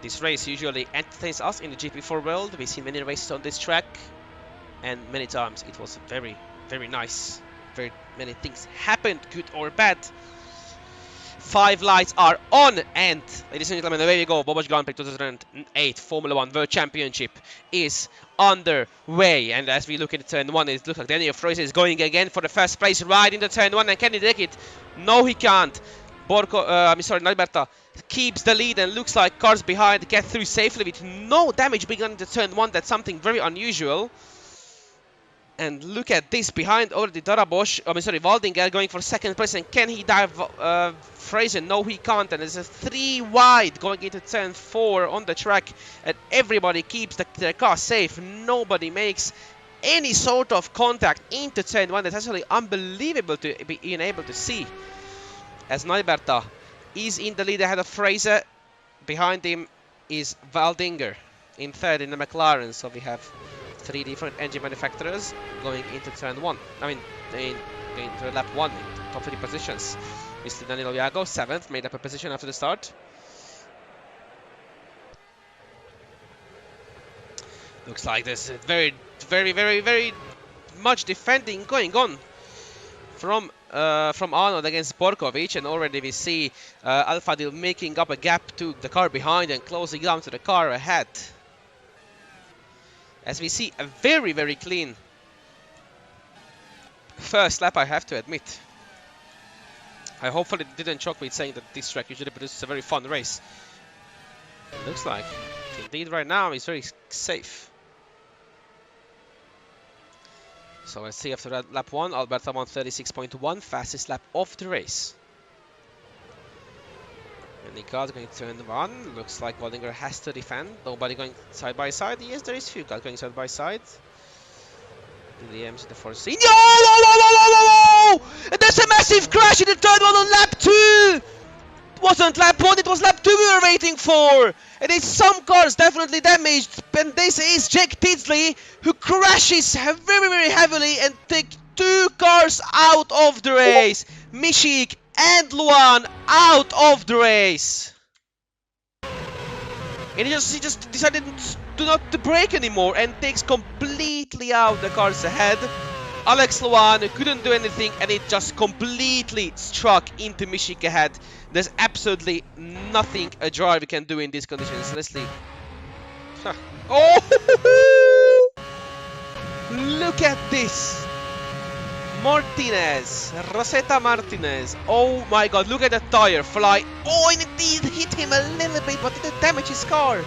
This race usually entertains us in the GP4 world. We've seen many races on this track, and many times it was very, very nice. Very many things happened, good or bad. 5 lights are on, and ladies and gentlemen, away we go. Bobos Grand Prix 2008 Formula 1 World Championship is underway. And as we look into turn 1, it looks like Daniel Fraser is going again for the first place right into turn 1. And can he take it? No, he can't. Nalberta keeps the lead, and looks like cars behind get through safely with no damage being done into turn 1. That's something very unusual. And look at this, behind already Waldinger going for second place. And can he dive Fraser? No, he can't. And there's a 3 wide going into turn 4 on the track. And everybody keeps their car safe. Nobody makes any sort of contact into turn 1. That's actually unbelievable to be able to see. As Neuberta is in the lead ahead of Fraser. Behind him is Waldinger in third in the McLaren. So we have 3 different engine manufacturers going into turn 1. Into lap 1 in top 3 positions. Mr. Danilo Iago, 7th, made up a position after the start. Looks like there's very much defending going on from Arnold against Borkovic, and already we see Alfadil making up a gap to the car behind and closing down to the car ahead. As we see a very clean first lap, I have to admit. I hopefully didn't choke me saying that this track usually produces a very fun race. It looks like indeed right now is very safe. So let's see after that lap 1, Alberta 136.1, fastest lap of the race. And the cars going to turn 1. Looks like Waldinger has to defend. Nobody going side by side. Yes, there is few cars going side by side. Williams in the first scene. No! There's a massive crash in the third one on lap 2! It wasn't lap 1, it was lap 2 we were waiting for! And it's some cars definitely damaged. And this is Jake Tidsley, who crashes very heavily and takes 2 cars out of the race. Mishik and Luan out of the race. And he just decided not to brake anymore and takes completely out the cars ahead. Alex Luan couldn't do anything, and it just completely struck into Mishik ahead. There's absolutely nothing a driver can do in these conditions. Leslie. Oh! Look at this. Martinez, Rosetta Martinez. Oh my god, look at the tire fly. Oh, and it did hit him a little bit, but it didn't damage his car.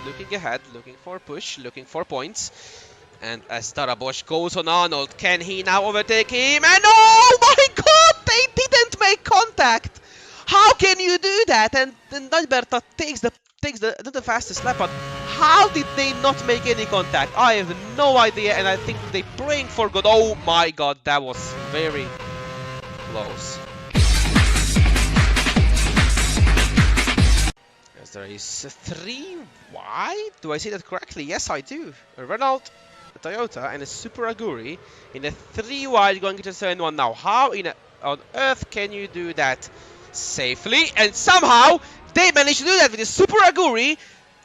Looking ahead, looking for a push, looking for points. And as Darabosh goes on Arnold, can he now overtake him? And oh my god, they didn't make contact. How can you do that? And then Alberta takes the fastest lap, but how did they not make any contact? I have no idea, and I think they praying for God. Oh my god, that was very close. As there is 3 wide. Do I see that correctly? Yes, I do. A Renault, a Toyota, and a Super Aguri in a 3 wide going into turn 1 now. How on earth can you do that safely? And somehow they managed to do that with the Super Aguri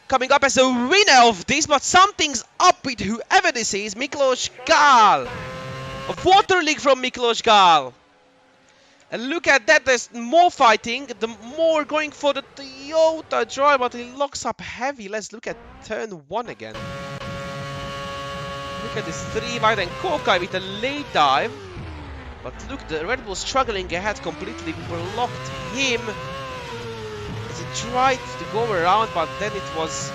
coming up as a winner of this, but something's up with whoever this is. Miklos Gal. A water leak from Miklos Gal. And look at that, there's more fighting, the more going for the Toyota drive, but he locks up heavy. Let's look at turn 1 again. Look at this 3 wide, and Kokai with a late dive. But look, the Red Bull struggling ahead completely blocked him. He tried to go around, but then it was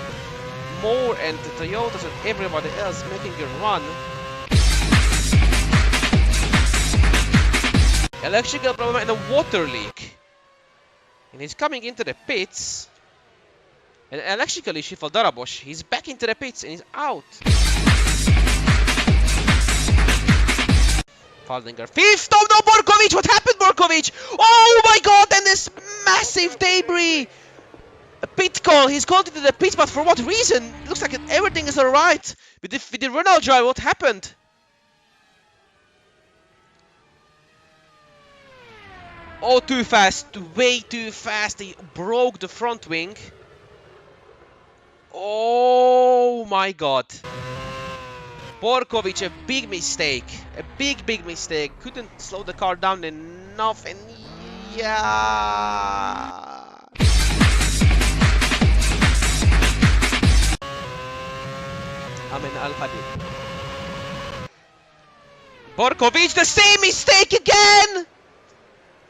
more and the Toyotas and everybody else making a run. Electrical problem and a water leak. And he's coming into the pits. And electrically Shifal Darabosh, he's back into the pits and he's out. Faldinger 5th. Oh no, Borkovic! What happened, Borkovic? Oh my god, and this massive debris! A pit call, he's called into the pits, but for what reason? Looks like everything is alright. With the Renault drive, what happened? Oh, too fast. Way too fast. He broke the front wing. Oh my god. Borkovic, a big mistake. A big mistake. Couldn't slow the car down enough and yeah. I'm in Alpha D. Borkovic, the same mistake again!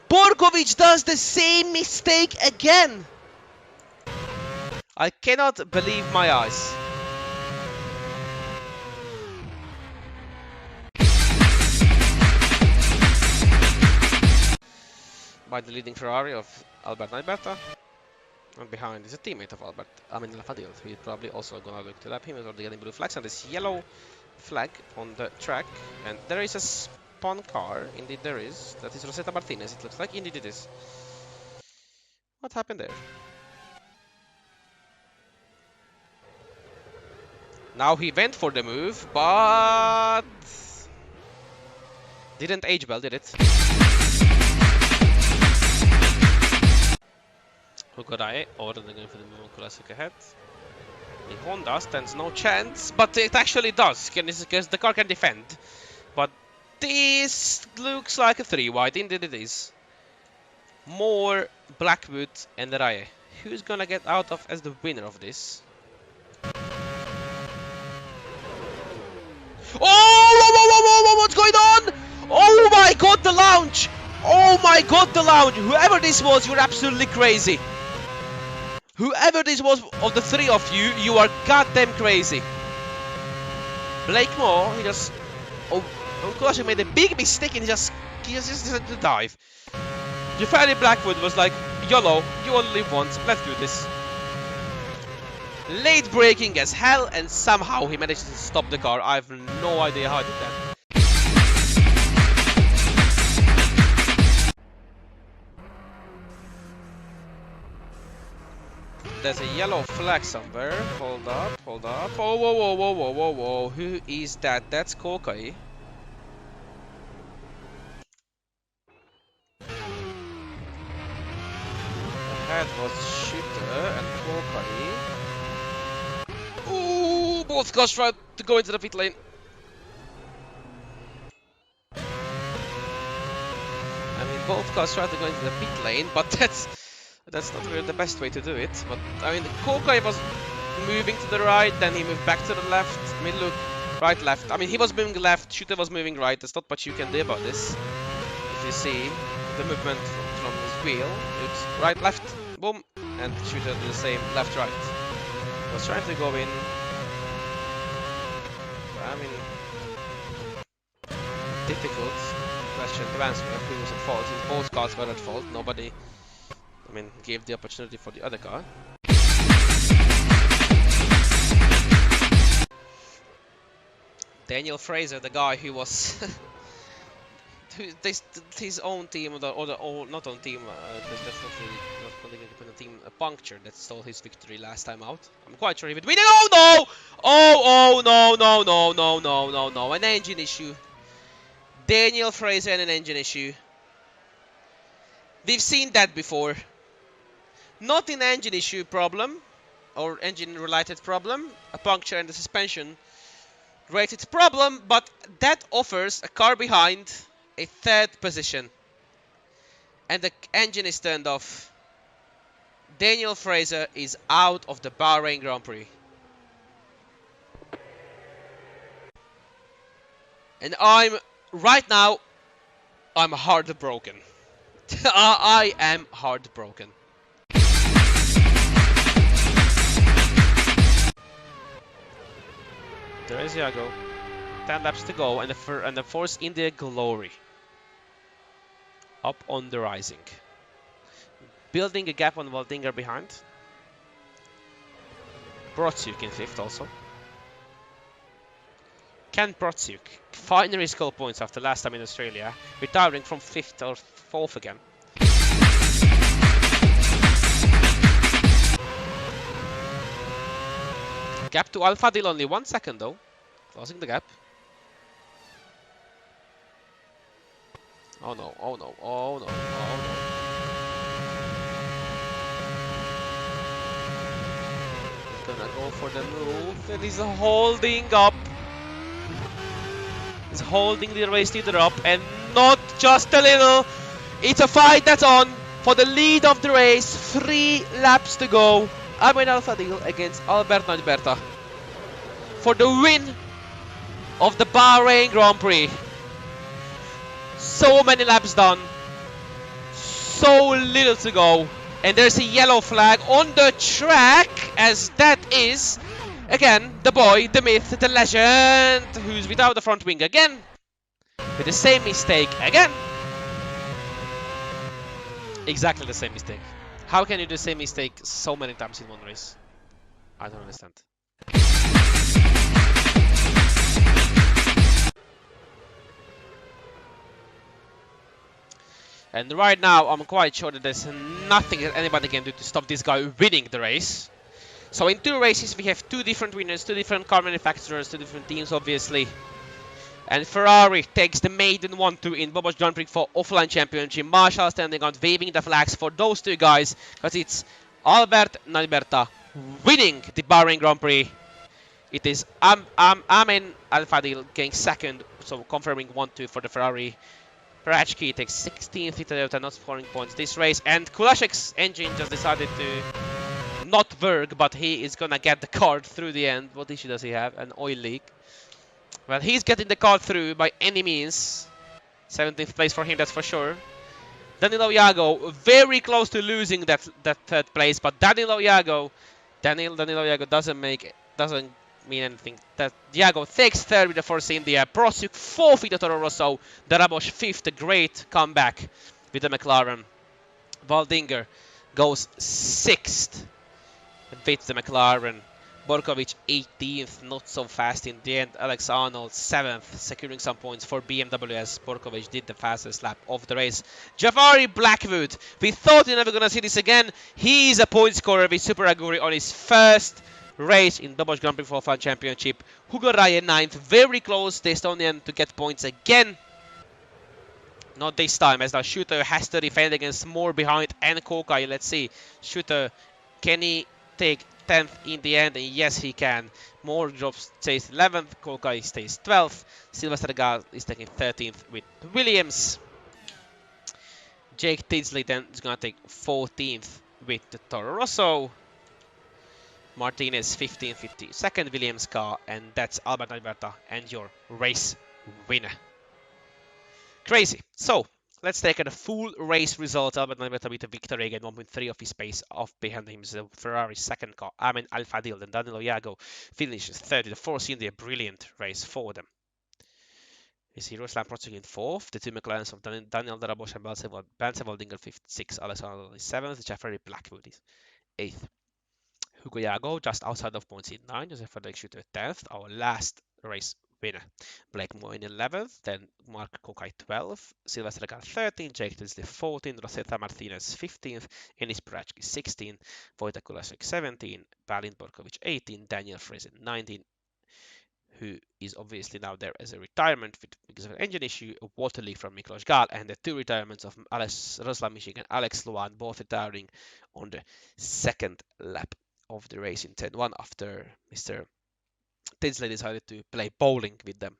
Borkovic does the same mistake again! I cannot believe my eyes. By the leading Ferrari of Albert Naiberta. And behind is a teammate of Albert, Amin Lafadil. We're probably also gonna look to lap him. He's already getting blue flags and this yellow flag on the track. And there is a spawn car. Indeed there is. That is Rosetta Martinez, it looks like. Indeed it is. What happened there? Now he went for the move, but didn't age well, did it? Hugorae, or they're going for the Moon Classic ahead. The Honda stands no chance, but it actually does, because the car can defend. But this looks like a 3 wide, indeed it is. More Blackwood and Rae. Who's gonna get out of as the winner of this? Oh, what's going on? Oh my god, the launch! Oh my god, the launch! Whoever this was, you're absolutely crazy. Whoever this was of the 3 of you, you are goddamn crazy. Blake Moore, he just... Oh, Uncle made a big mistake and he just decided to dive. Jafari Blackwood was like, YOLO, you only live once, let's do this. Late braking as hell, and somehow he managed to stop the car. I have no idea how he did that. There's a yellow flag somewhere. Hold up, hold up. Oh, whoa. Who is that? That's Kokai. Ahead was Shooter and Kokai. Ooh, both cars tried to go into the pit lane. I mean, both cars tried to go into the pit lane, but that's not really the best way to do it. But I mean, Kokai was moving to the right, then he moved back to the left. I mean, look, right, left. I mean, he was moving left, Shooter was moving right. There's not much you can do about this. If you see the movement from his wheel, it's right, left, boom, and Shooter did the same, left, right. Was trying to go in. I mean, difficult question to answer. Who was at fault? Since both cars were at fault, nobody, I mean, gave the opportunity for the other car. Daniel Fraser, the guy who was his own team, or not own team, that's not really not independent team, a puncture that stole his victory last time out. I'm quite sure he would win it. Oh no! Oh no! An engine issue. Daniel Fraser and an engine issue. We've seen that before. Not an engine issue problem, or engine related problem, a puncture in the suspension related problem, but that offers a car behind a 3rd position. And the engine is turned off. Daniel Fraser is out of the Bahrain Grand Prix. And right now, I'm heartbroken. I am heartbroken. There is Iago. 10 laps to go, and the Force India glory. Up on the rising. Building a gap on Waldinger behind. Brotsuk in 5th also. Ken Brotsuk finally scored points after last time in Australia, retiring from 5th or 4th again. Gap to Alpha Dil only 1 second though. Closing the gap. Oh no. gonna go for the move, and he's holding up. He's holding the race leader up, and not just a little. It's a fight that's on for the lead of the race. 3 laps to go. Ahmed Al Fadil against Alberto Alberta for the win of the Bahrain Grand Prix. So many laps done, so little to go, and there's a yellow flag on the track, as that is, again, the boy, the myth, the legend, who's without the front wing again, with the same mistake again. Exactly the same mistake. How can you do the same mistake so many times in one race? I don't understand. And right now, I'm quite sure that there's nothing that anybody can do to stop this guy winning the race. So in 2 races, we have 2 different winners, 2 different car manufacturers, 2 different teams, obviously. And Ferrari takes the maiden 1-2 in Bobos Grand Prix for offline championship. Marshall standing out, waving the flags for those 2 guys, because it's Albert and Alberta winning the Bahrain Grand Prix. It is Amin Al Fadil getting second, so confirming 1-2 for the Ferrari. Perachki takes 16th in Toyota, not scoring points this race, and Kulashek's engine just decided to not work, but he is gonna get the car through the end. What issue does he have? An oil leak. Well, he's getting the car through by any means. 17th place for him, that's for sure. Danilo Iago very close to losing that 3rd place, but Danilo Iago doesn't mean anything. That Diago takes 3rd with the Force India, Prosuk 4th with the Toro Rosso, Darabosh 5th, a great comeback with the McLaren. Waldinger goes 6th with the McLaren. Borkovic 18th, not so fast in the end. Alex Arnold 7th, securing some points for BMW as Borkovic did the fastest lap of the race. Jafari Blackwood, we thought we were never going to see this again. He's a point scorer with Super Aguri on his first race in Bobos Grand Prix for Fun Championship. Hugo Ryan 9th, very close, the Estonian, to get points again. Not this time, as now Shooter has to defend against more behind and Kokai. Let's see, Shooter, can he take 10th in the end? And yes, he can. More drops, stays 11th, Kokai stays 12th, Sylvester Gal is taking 13th with Williams. Jake Tinsley then is going to take 14th with the Toro Rosso. Martinez 15th, 52nd Williams car, and that's Albert Alberta and your race winner. Crazy. So let's take a full race result. Albert Alberta with a victory again, 1.3 of his pace off behind him is the Ferrari 2nd car. Amin Al Fadil and Danilo Iago finishes 3rd. The Force India, brilliant race for them. His Hero Slam Project in 4th. The 2 McLarens of Daniel Darabosh and Banseval Dingle 5th, 6th. Alexander is 7th. Jeffrey Blackwood is 8th. Hugo Iago just outside of points in 9th. Joseph Frederick Shooter 10th. Our last race winner. Blake Moore in 11th. Then Mark Kokai 12th. Sylvester Legal 13th. Jake Tinsley 14th. Rosetta Martinez 15th. Enis Prachki 16th. Wojtek Kulaszek 17th. Balint Borkovic 18th. Daniel Fraser 19th. Who is obviously now there as a retirement because of an engine issue, a water leak from Miklos Gal, and the 2 retirements of Ruslan Mishik and Alex Luan, both retiring on the 2nd lap of the race in 10-1 after Mr. Tinsley decided to play bowling with them.